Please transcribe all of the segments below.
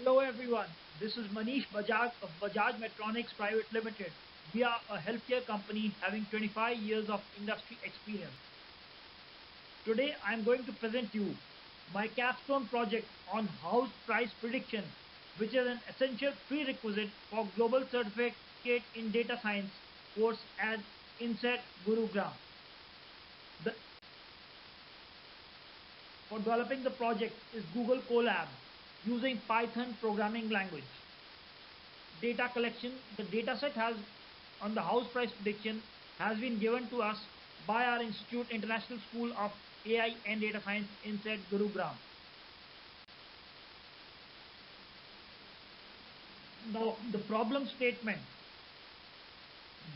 Hello everyone, this is Manish Bajaj of Bajaj Metronics Private Limited. We are a healthcare company having 25 years of industry experience. Today I am going to present you my capstone project on house price prediction, which is an essential prerequisite for global certificate in data science course at INSET Gurugram. The, for developing the project is Google Colab using Python programming language. Data collection, the dataset has on the house price prediction has been given to us by our Institute International School of AI and Data Science INSET Gurugram. Now the problem statement.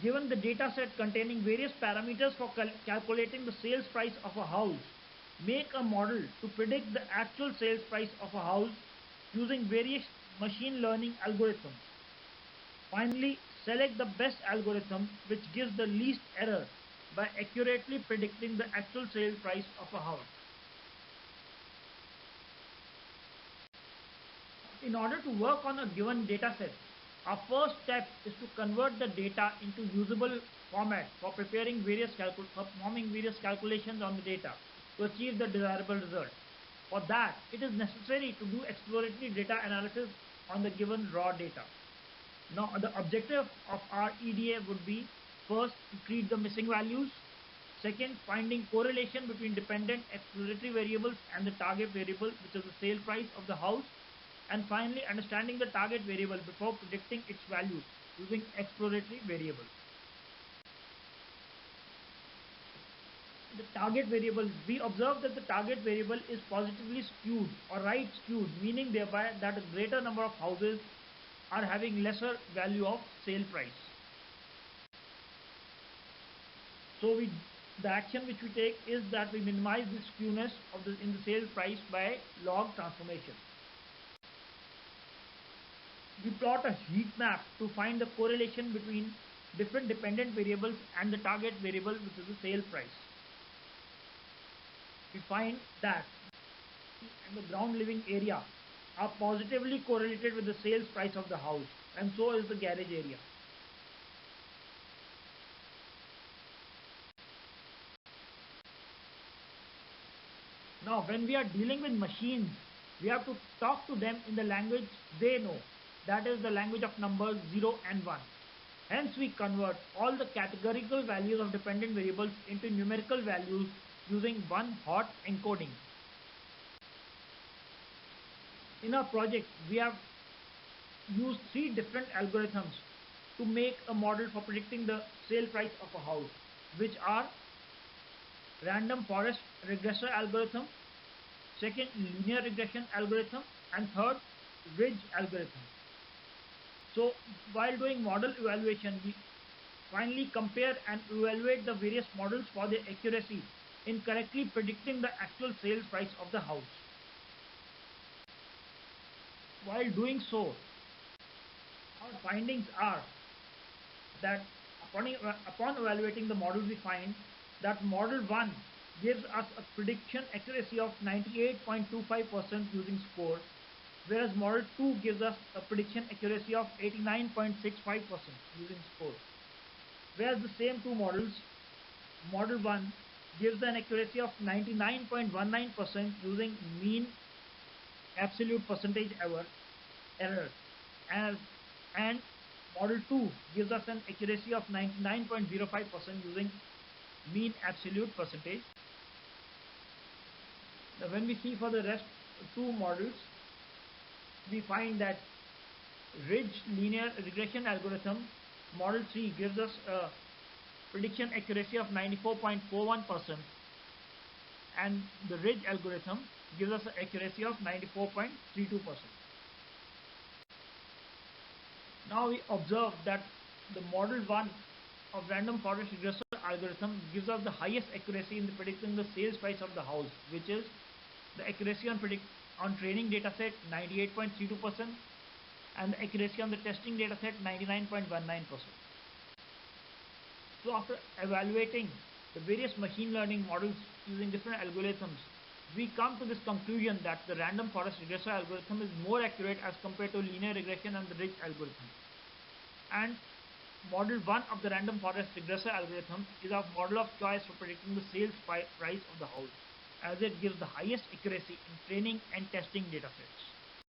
Given the dataset containing various parameters for calculating the sales price of a house, make a model to predict the actual sales price of a house using various machine learning algorithms. Finally, select the best algorithm which gives the least error by accurately predicting the actual sale price of a house. In order to work on a given dataset, our first step is to convert the data into usable format for performing various calculations on the data to achieve the desirable result. For that, it is necessary to do exploratory data analysis on the given raw data. Now, the objective of our EDA would be first, to treat the missing values, second, finding correlation between dependent exploratory variables and the target variable, which is the sale price of the house, and finally, understanding the target variable before predicting its value using exploratory variables. The target variable, we observe that the target variable is positively skewed or right skewed, meaning thereby that a greater number of houses are having lesser value of sale price. So the action which we take is that we minimize the skewness of in the sale price by log transformation. We plot a heat map to find the correlation between different dependent variables and the target variable, which is the sale price. We find that and the ground living area are positively correlated with the sales price of the house, and so is the garage area. Now, when we are dealing with machines, we have to talk to them in the language they know, that is the language of numbers 0 and 1. Hence, we convert all the categorical values of dependent variables into numerical values using one hot encoding. In our project, we have used 3 different algorithms to make a model for predicting the sale price of a house, which are random forest regressor algorithm, second linear regression algorithm, and third ridge algorithm. So while doing model evaluation, we finally compare and evaluate the various models for their accuracy in correctly predicting the actual sales price of the house. While doing so, our findings are that upon evaluating the models, we find that model 1 gives us a prediction accuracy of 98.25% using score, whereas model 2 gives us a prediction accuracy of 89.65% using score. Whereas the same two models, model 1 gives an accuracy of 99.19% using mean absolute percentage error, and model 2 gives us an accuracy of 99.05% using mean absolute percentage. Now when we see for the rest two models, we find that ridge linear regression algorithm model 3 gives us a prediction accuracy of 94.41%, and the ridge algorithm gives us an accuracy of 94.32%. Now we observe that the model 1 of random forest regressor algorithm gives us the highest accuracy in predicting the sales price of the house, which is the accuracy on training dataset 98.32% and the accuracy on the testing dataset 99.19%. So after evaluating the various machine learning models using different algorithms, we come to this conclusion that the random forest regressor algorithm is more accurate as compared to linear regression and the ridge algorithm. And model 1 of the random forest regressor algorithm is a model of choice for predicting the sales price of the house, as it gives the highest accuracy in training and testing datasets.